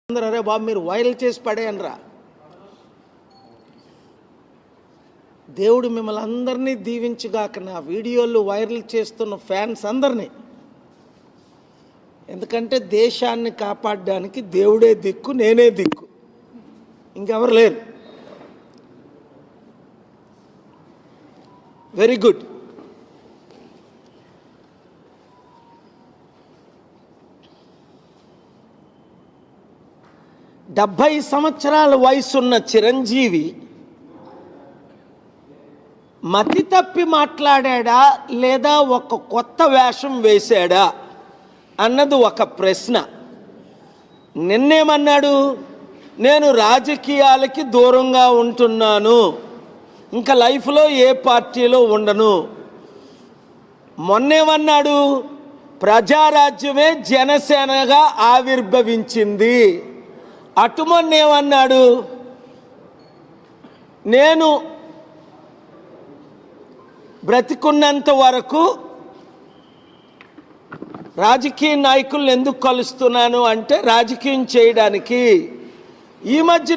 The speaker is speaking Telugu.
అరే బాబు మీరు వైరల్ చేసి పడేయనరా. దేవుడు మిమ్మల్ని అందరినీ దీవించుగాక. నా వీడియోలు వైరల్ చేస్తున్న ఫ్యాన్స్ అందరినీ, ఎందుకంటే దేశాన్ని కాపాడడానికి దేవుడే దిక్కు, నేనే దిక్కు, ఇంకెవరు లేరు. Very good. డెబ్భై సంవత్సరాల వయసున్న చిరంజీవి మతి తప్పి మాట్లాడా లేదా ఒక కొత్త వేషం వేశాడా అన్నది ఒక ప్రశ్న. నిన్నేమన్నాడు? నేను రాజకీయాలకి దూరంగా ఉంటున్నాను, ఇంకా లైఫ్లో ఏ పార్టీలో ఉండను. మొన్నేమన్నాడు? ప్రజారాజ్యమే జనసేనగా ఆవిర్భవించింది. అటు మొన్నేమన్నాడు? నేను బ్రతికున్నంత వరకు రాజకీయ నాయకులను ఎందుకు కలుస్తున్నాను అంటే రాజకీయం చేయడానికి. ఈ మధ్య